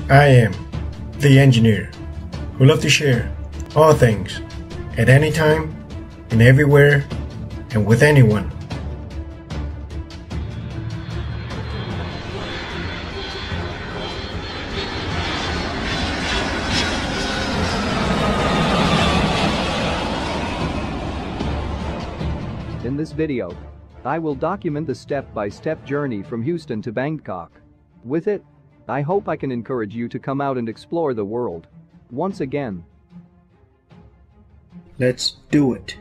I am the engineer who loves to share all things at any time and everywhere and with anyone. In this video, I will document the step-by-step journey from Houston to Bangkok. With it, I hope I can encourage you to come out and explore the world. Once again, Let's do it.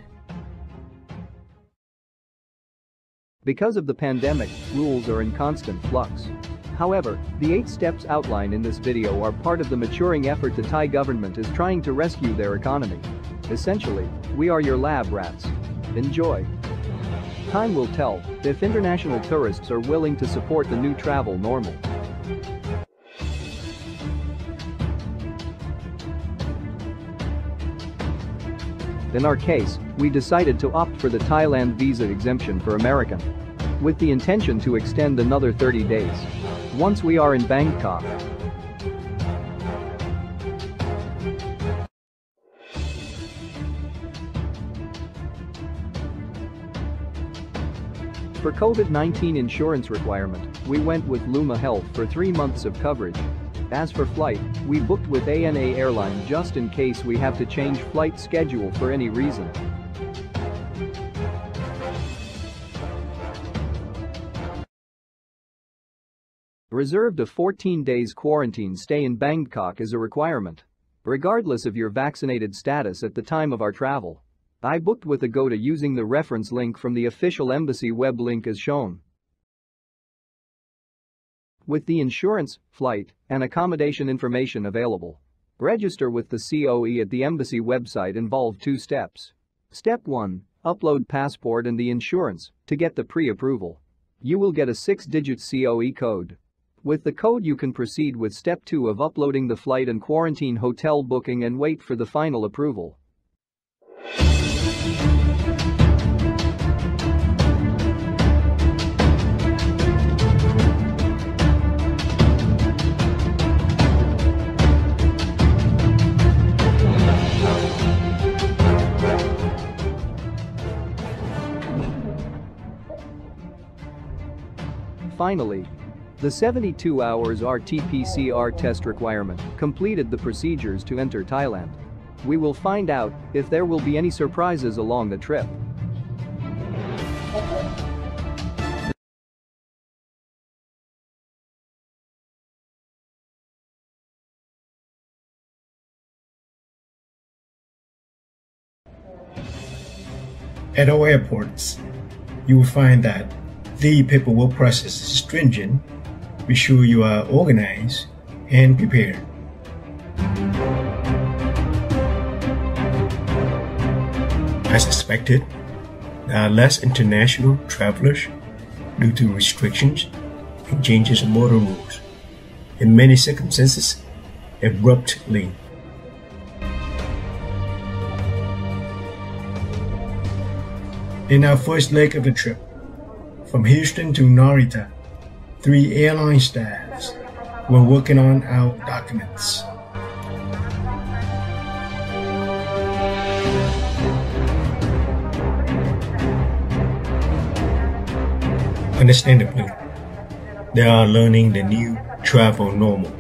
Because of the pandemic, rules are in constant flux. However, the 8 steps outlined in this video are part of the maturing effort the Thai government is trying to rescue their economy. Essentially, we are your lab rats. Enjoy. Time will tell if international tourists are willing to support the new travel normal. In our case, we decided to opt for the Thailand visa exemption for American, with the intention to extend another 30 days. Once we are in Bangkok, for COVID-19 insurance requirement, we went with Luma Health for 3 months of coverage. As for flight, we booked with ANA Airline just in case we have to change flight schedule for any reason. Reserved a 14 days quarantine stay in Bangkok is a requirement, regardless of your vaccinated status at the time of our travel. I booked with Agoda using the reference link from the official embassy web link as shown. With the insurance, flight, and accommodation information available, register with the COE at the embassy website involved 2 steps. Step 1, upload passport and the insurance to get the pre-approval. You will get a 6-digit COE code. With the code you can proceed with step 2 of uploading the flight and quarantine hotel booking and wait for the final approval. Finally, the 72 hours RT-PCR test requirement completed the procedures to enter Thailand. We will find out if there will be any surprises along the trip. At all airports, you will find that the paperwork process is stringent. Be sure you are organized and prepared. As expected, there are less international travelers due to restrictions and changes in border rules. In many circumstances, abruptly. In our first leg of the trip, from Houston to Narita, 3 airline staffs were working on our documents. Understandably, they are learning the new travel normal.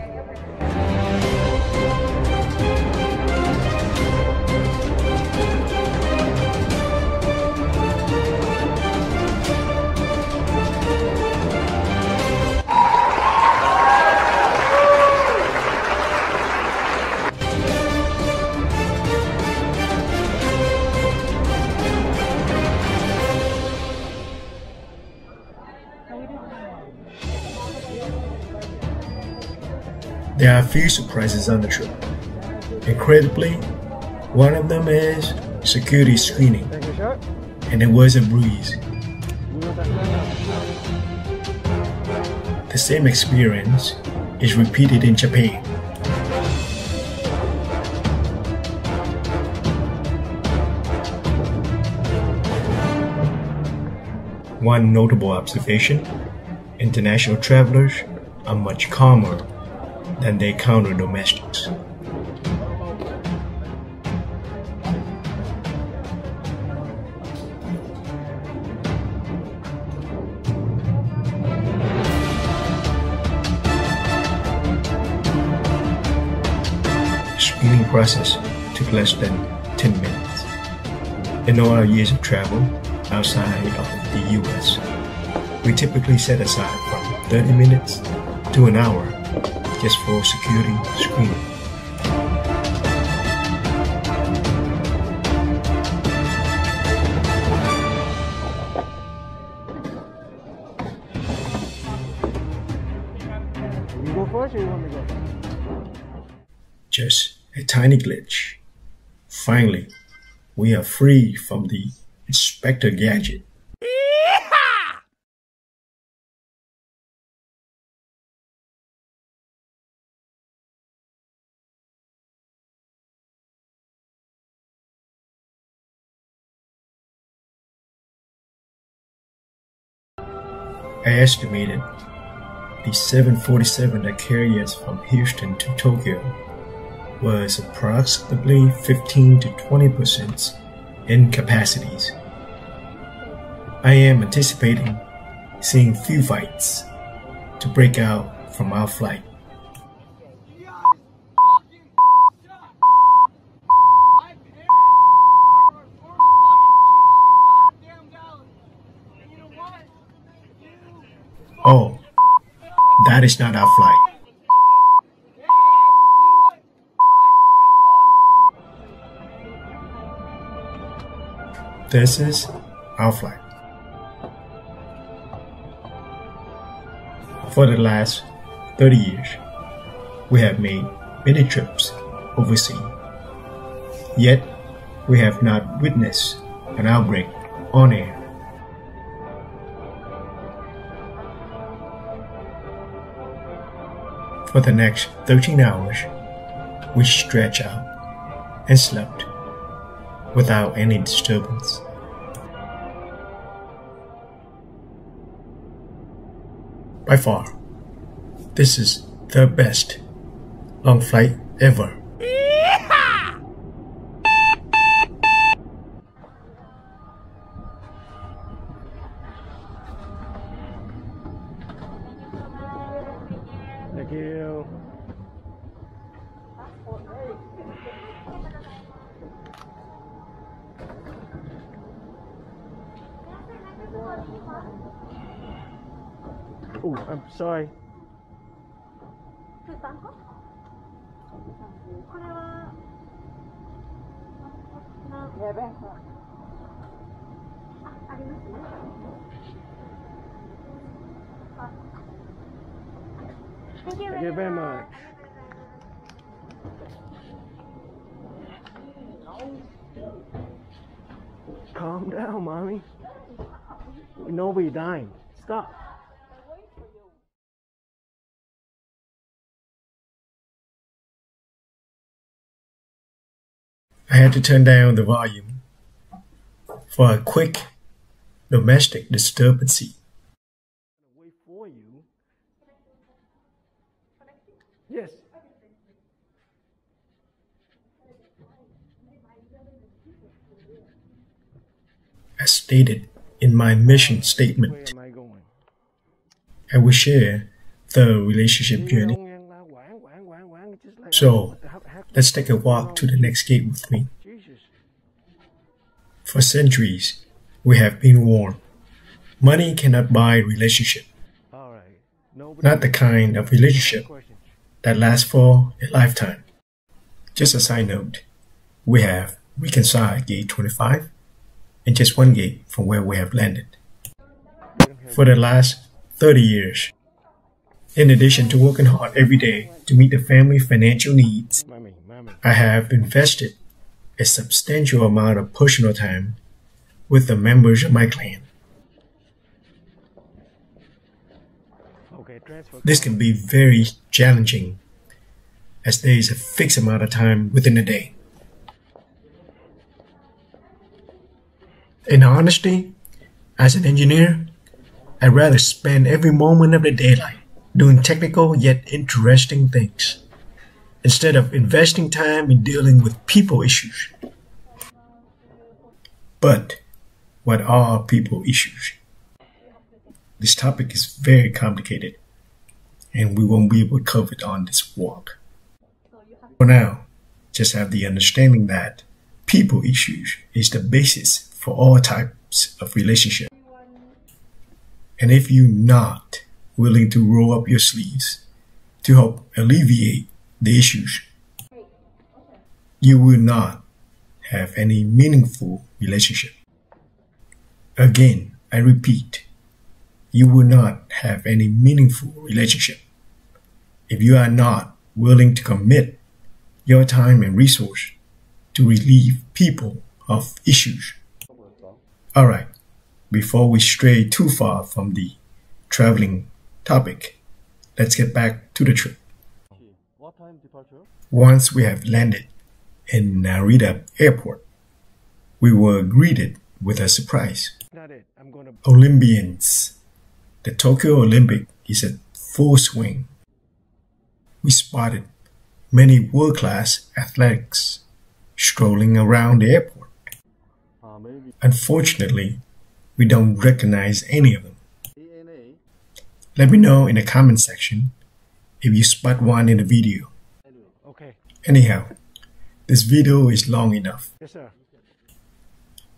There are a few surprises on the trip. Incredibly, one of them is security screening, and it was a breeze. The same experience is repeated in Japan. One notable observation: international travelers are much calmer than they encounter domestics. The screening process took less than 10 minutes. In all our years of travel outside of the US, we typically set aside from 30 minutes to an hour just for security screening. You go first or you want me to go? Just a tiny glitch. Finally, we are free from the Inspector Gadget. I estimated the 747 that carried us from Houston to Tokyo was approximately 15 to 20% in capacities. I am anticipating seeing few fights to break out from our flight. Oh, that is not our flight. This is our flight. For the last 30 years, we have made many trips overseas. Yet, we have not witnessed an outbreak on air. For the next 13 hours, we stretched out and slept without any disturbance. By far, this is the best long flight ever. Thank you. Oh, I'm sorry. これは ありますね。Thank you Thank you very much. Calm down, mommy. We know we're dying. Stop. I had to turn down the volume for a quick domestic disturbance. Wait for you. Yes. As stated in my mission Where statement, am I going? I will share the relationship journey. So, let's take a walk to the next gate with me. Jesus. For centuries, we have been warned. Money cannot buy relationship, All right. not the kind of relationship that lasts for a lifetime. Just a side note, we have reconciled gate 25 and just one gate from where we have landed. For the last 30 years, in addition to working hard every day to meet the family financial needs, Mommy. I have invested a substantial amount of personal time with the members of my clan. Okay, transfer. This can be very challenging as there is a fixed amount of time within a day. In honesty, as an engineer, I'd rather spend every moment of the daylight doing technical yet interesting things, instead of investing time in dealing with people issues. But what are people issues? This topic is very complicated, and we won't be able to cover it on this walk. For now, just have the understanding that people issues is the basis for all types of relationship. And if you're not willing to roll up your sleeves to help alleviate the issues, you will not have any meaningful relationship. Again, I repeat, you will not have any meaningful relationship if you are not willing to commit your time and resource to relieve people of issues. Alright, before we stray too far from the traveling topic, let's get back to the trip. What time departure? Once we have landed in Narita Airport, we were greeted with a surprise. Not it. I'm gonna. Olympians. The Tokyo Olympic is at full swing. We spotted many world-class athletics strolling around the airport. Maybe. Unfortunately, we don't recognize any of them. DNA. Let me know in the comment section if you spot one in the video. Okay. Anyhow, this video is long enough. Yes, sir.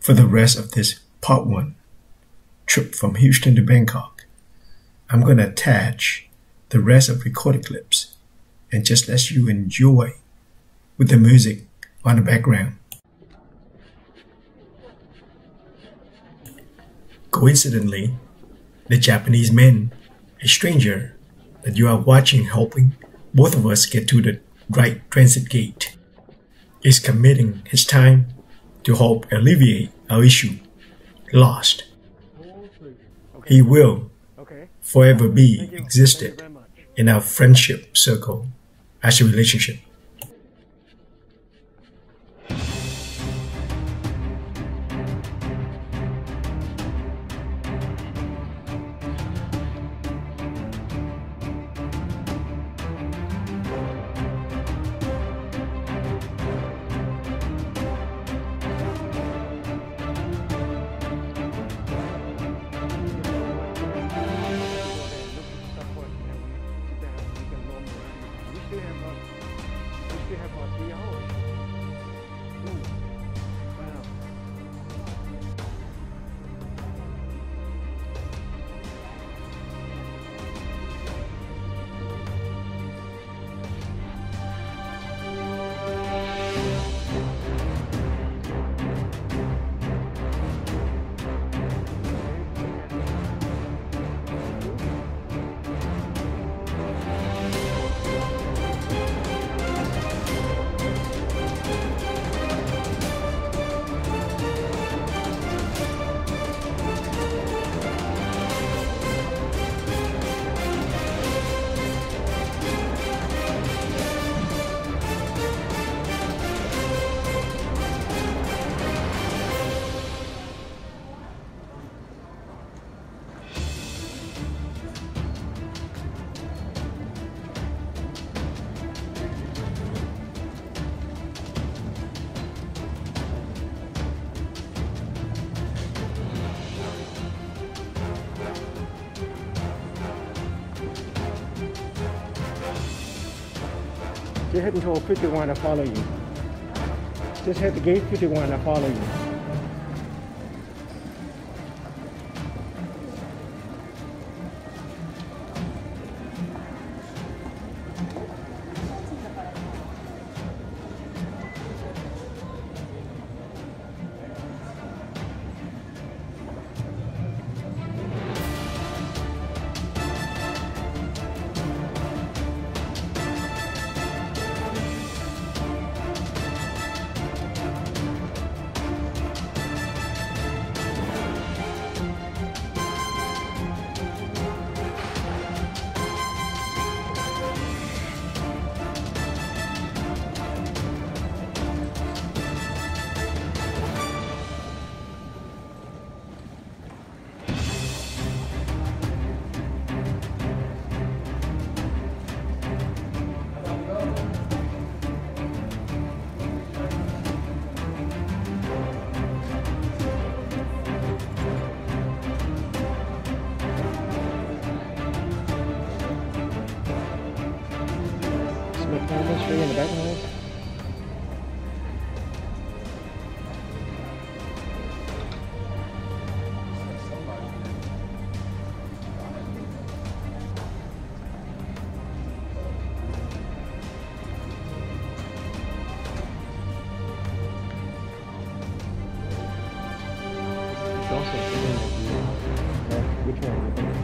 For the rest of this part 1 trip from Houston to Bangkok, I'm going to attach the rest of recorded clips and just let you enjoy with the music on the background. Coincidentally, the Japanese man, a stranger that you are watching helping both of us get to the right transit gate, is committing his time to help alleviate our issue, lost. He will forever be existed in our friendship circle as a relationship. Just head into 51, I follow you. Just head to gate 51, I follow you. the camera straight in the background. It's also which one?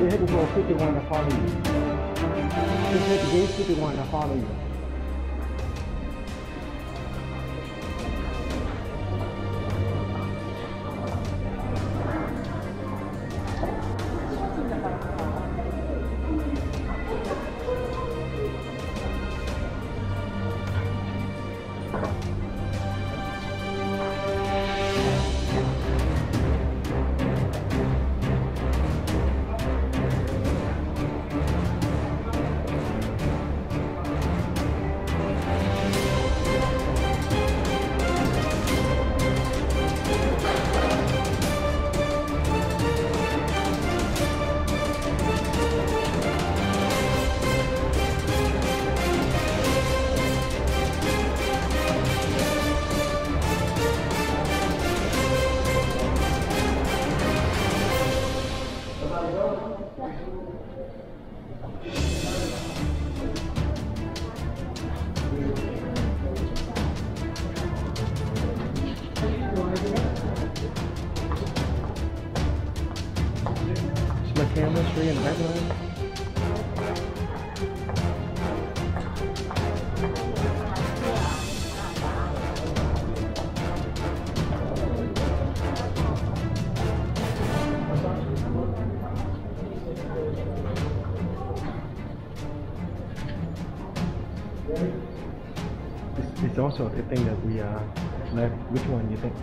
We're heading for 51 to follow you. Just hit the gate 51 to follow you. My camera straight in the background. It's also a good thing that we left. Which one do you think?